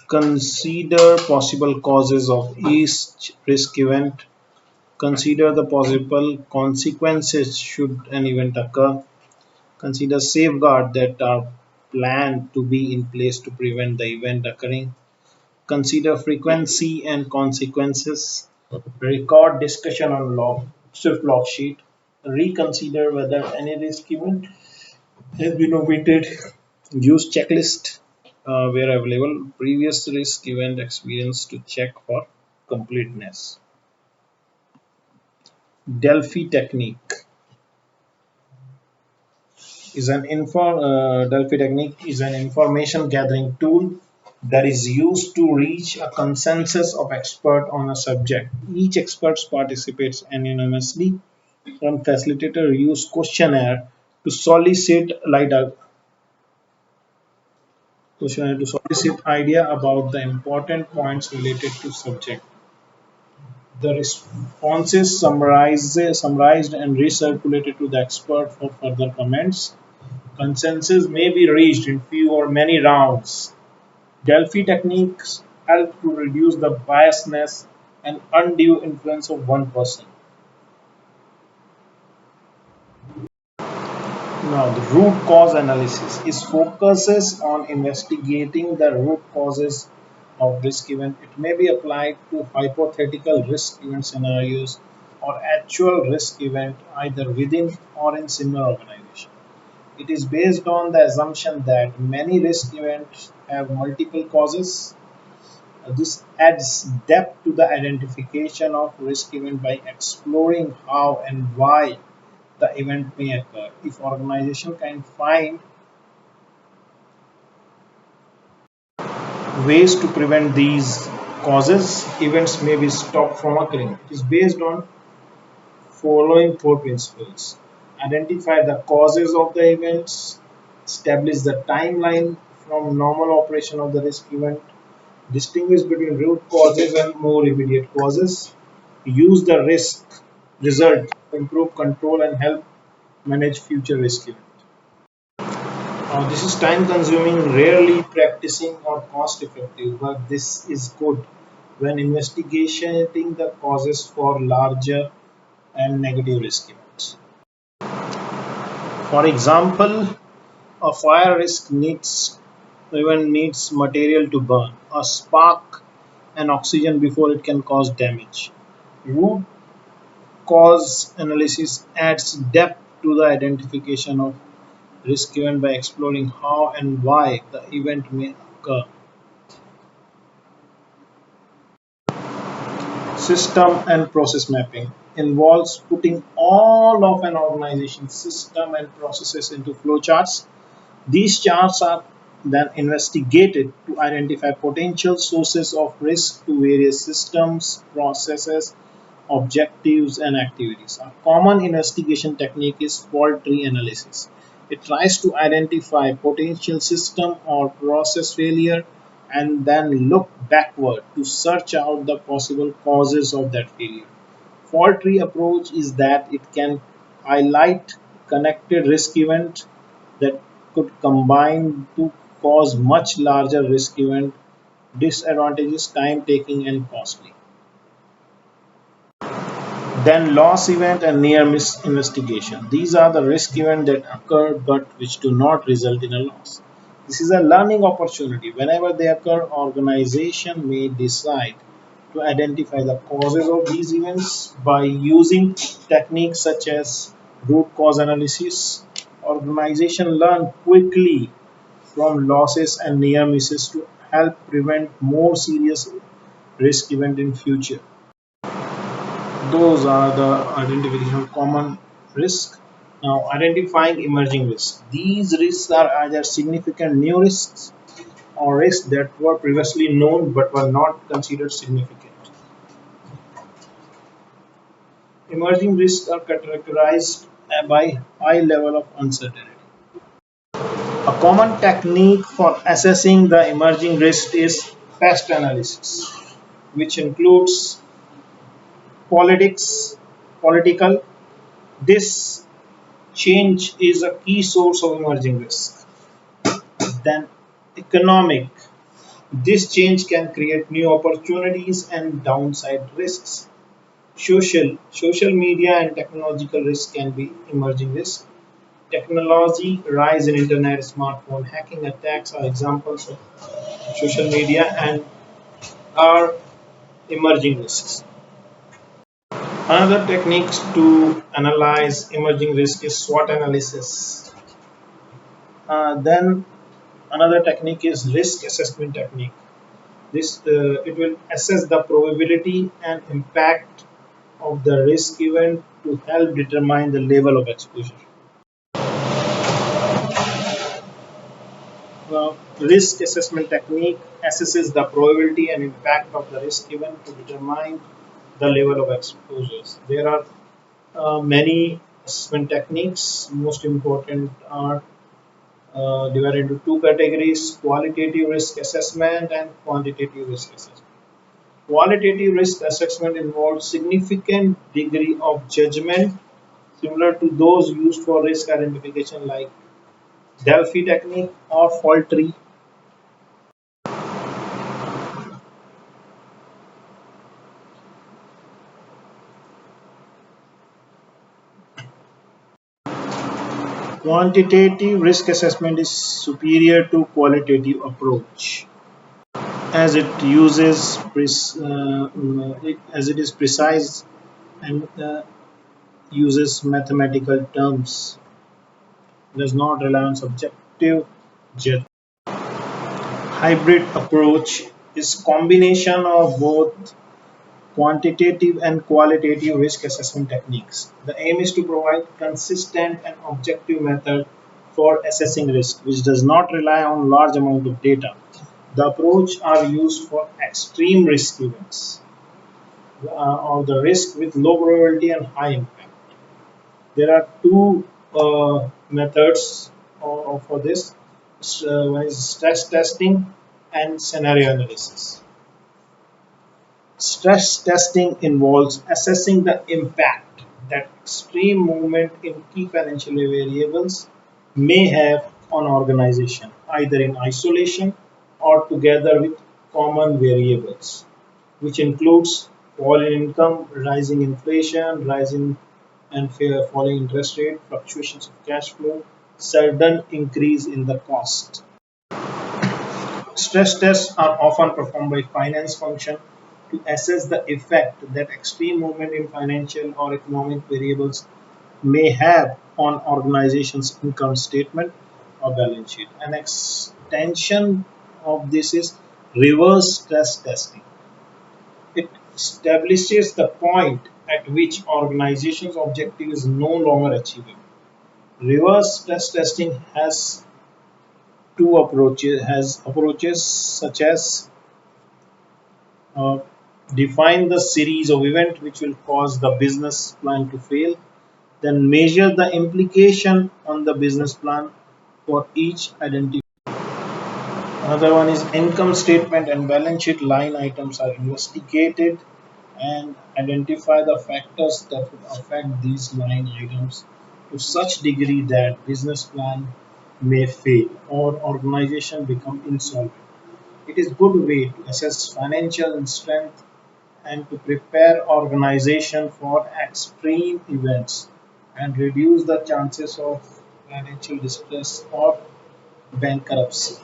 Consider possible causes of each risk event. Consider the possible consequences should an event occur. Consider safeguards that are planned to be in place to prevent the event occurring. Consider frequency and consequences. Record discussion on Swift log sheet. Reconsider whether any risk event has been omitted. Use checklist where available. Previous risk event experience to check for completeness. Delphi Technique Delphi Technique is an information gathering tool that is used to reach a consensus of expert on a subject. Each expert participates anonymously, and facilitator use questionnaire to solicit idea about the important points related to subject. The responses summarized and recirculated to the expert for further comments. Consensus may be reached in few or many rounds. Delphi techniques help to reduce the biasness and undue influence of one person. Now, the root cause analysis is focuses on investigating the root causes of risk event. It may be applied to hypothetical risk event scenarios or actual risk event either within or in similar organization. It is based on the assumption that many risk events have multiple causes. This adds depth to the identification of risk event by exploring how and why the event may occur. If organization can find ways to prevent these causes, events may be stopped from occurring. It is based on following four principles. Identify the causes of the events, establish the timeline from normal operation of the risk event, distinguish between root causes and more immediate causes, use the risk result to improve control and help manage future risk events. This is time consuming, rarely practicing or cost effective, but this is good when investigating the causes for larger and negative risk events. For example, a fire risk needs material to burn, a spark and oxygen before it can cause damage. Root cause analysis adds depth to the identification of risk event by exploring how and why the event may occur. System and process mapping involves putting all of an organization's system and processes into flowcharts. These charts are then investigated to identify potential sources of risk to various systems, processes, objectives, and activities. A common investigation technique is fault tree analysis. It tries to identify potential system or process failure and then look backward to search out the possible causes of that failure. Fault tree approach is that it can highlight connected risk events that could combine to cause much larger risk event. Disadvantages: time taking and costly. Then loss event and near miss investigation. These are the risk events that occur but which do not result in a loss. This is a learning opportunity. Whenever they occur, organization may decide to identify the causes of these events by using techniques such as root cause analysis. Organization learn quickly from losses and near misses to help prevent more serious risk event in future. Those are the identification of common risk. Now, identifying emerging risks. These risks are either significant new risks or risks that were previously known but were not considered significant. Emerging risks are characterized by high level of uncertainty. A common technique for assessing the emerging risk is past analysis, which includes politics, political. This change is a key source of emerging risk. Then economic. This change can create new opportunities and downside risks. Social media and technological risk can be emerging risks. Technology, rise in internet, smartphone, hacking attacks are examples of social media and are emerging risks. Another technique to analyze emerging risk is SWOT analysis. Then another technique is risk assessment technique. This it will assess the probability and impact of the risk event to help determine the level of exposure. Risk assessment technique assesses the probability and impact of the risk event to determine the level of exposures. There are many assessment techniques. Most important are divided into two categories: qualitative risk assessment and quantitative risk assessment. Qualitative risk assessment involves significant degree of judgment similar to those used for risk identification like Delphi technique or fault tree. Quantitative risk assessment is superior to qualitative approach as it uses as it is precise and uses mathematical terms, does not rely on subjective judgment. Hybrid approach is combination of both quantitative and qualitative risk assessment techniques. The aim is to provide consistent and objective method for assessing risk, which does not rely on large amount of data. The approach are used for extreme risk events or the risk with low probability and high impact. There are two methods for this. One is stress testing and scenario analysis. Stress testing involves assessing the impact that extreme movement in key financial variables may have on organization, either in isolation or together with common variables, which includes fall in income, rising inflation, rising and falling interest rate, fluctuations of cash flow, sudden increase in the cost. Stress tests are often performed by finance function to assess the effect that extreme movement in financial or economic variables may have on organization's income statement or balance sheet. An extension of this is reverse stress testing. It establishes the point at which organization's objective is no longer achievable. Reverse stress testing has approaches such as uh, define the series of events which will cause the business plan to fail, then measure the implication on the business plan for each identified. Another one is income statement and balance sheet line items are investigated and identify the factors that would affect these line items to such degree that business plan may fail or organization become insolvent. It is good way to assess financial strength and to prepare organization for extreme events and reduce the chances of financial distress or bankruptcy.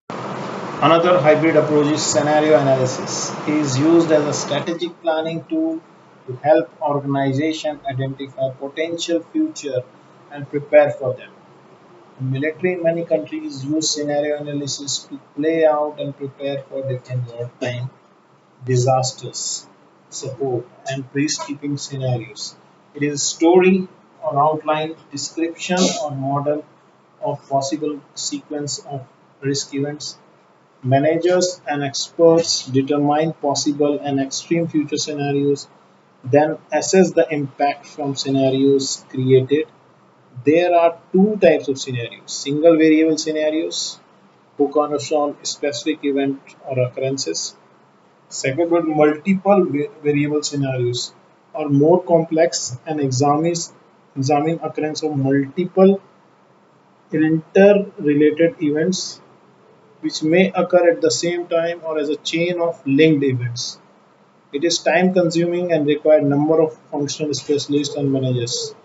Another hybrid approach is scenario analysis. It is used as a strategic planning tool to help organization identify potential future and prepare for them. The military in many countries use scenario analysis to play out and prepare for different wartime disasters, support, and peacekeeping scenarios. It is a story or outline, description or model of possible sequence of risk events. Managers and experts determine possible and extreme future scenarios, then assess the impact from scenarios created. There are two types of scenarios: single variable scenarios, focus on specific event or occurrences. Second one, multiple variable scenarios are more complex and examine occurrence of multiple interrelated events which may occur at the same time or as a chain of linked events. It is time consuming and require number of functional specialists and managers,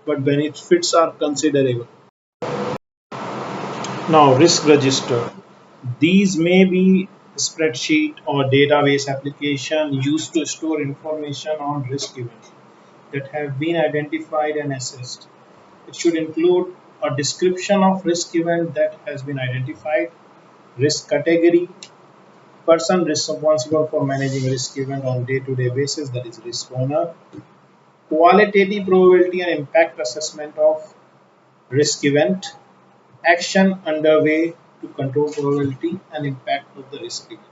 but benefits are considerable. Now, risk register. These may be spreadsheet or database application used to store information on risk events that have been identified and assessed. It should include a description of risk event that has been identified, risk category, person responsible for managing risk event on day-to-day basis, that is risk owner, qualitative probability and impact assessment of risk event, action underway to control probability and impact of the risk event.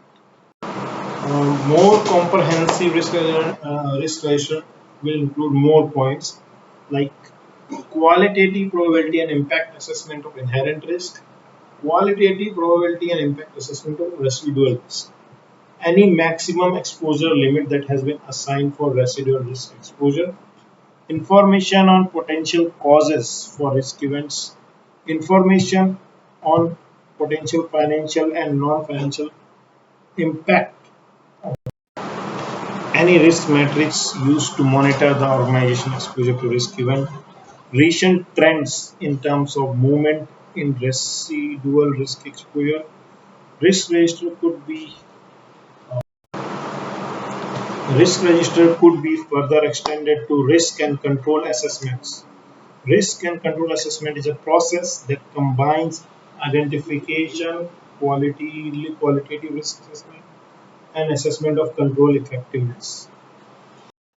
More comprehensive risk register will include more points like qualitative probability and impact assessment of inherent risk, qualitative probability and impact assessment of residual risk, any maximum exposure limit that has been assigned for residual risk exposure, information on potential causes for risk events, information on potential financial and non-financial impact, any risk metrics used to monitor the organization exposure to risk event, recent trends in terms of movement in residual risk exposure. Risk register could be further extended to risk and control assessments. Risk and control assessment is a process that combines identification, qualitative risk assessment, and assessment of control effectiveness.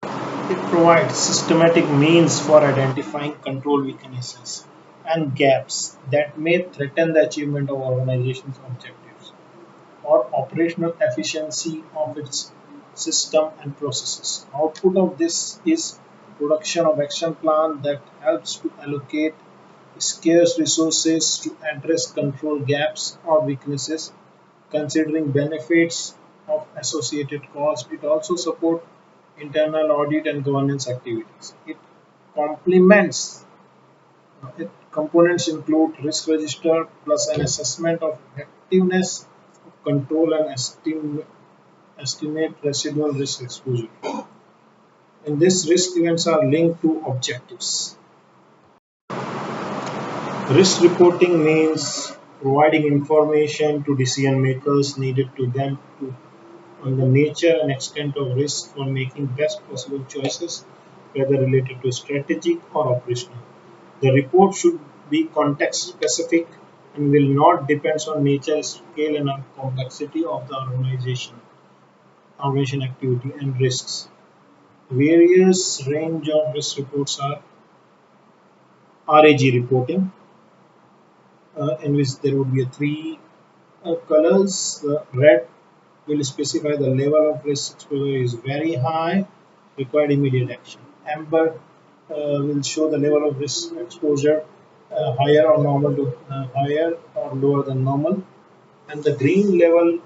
It provides systematic means for identifying control weaknesses and gaps that may threaten the achievement of organization's objectives or operational efficiency of its system and processes. Output of this is production of action plan that helps to allocate scarce resources to address control gaps or weaknesses, considering benefits of associated costs. It also supports internal audit and governance activities. Complements its components include risk register plus an assessment of effectiveness of control and estimate residual risk exposure. And these risk events are linked to objectives. Risk reporting means providing information to decision makers needed to them to on the nature and extent of risk for making best possible choices, whether related to strategic or operational. The report should be context specific and will not depend on nature, scale, and complexity of the organization activity and risks. Various range of risk reports are RAG reporting, in which there would be three colors. The red will specify the level of risk exposure is very high, required immediate action. Amber will show the level of risk exposure higher or normal to higher or lower than normal, and the green level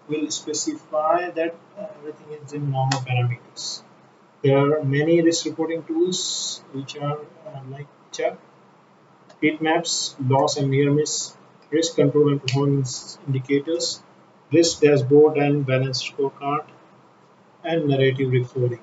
will specify that everything is in normal parameters. There are many risk reporting tools which are heat maps, loss and near miss, risk control and performance indicators, risk dashboard and balanced scorecard, and narrative reporting.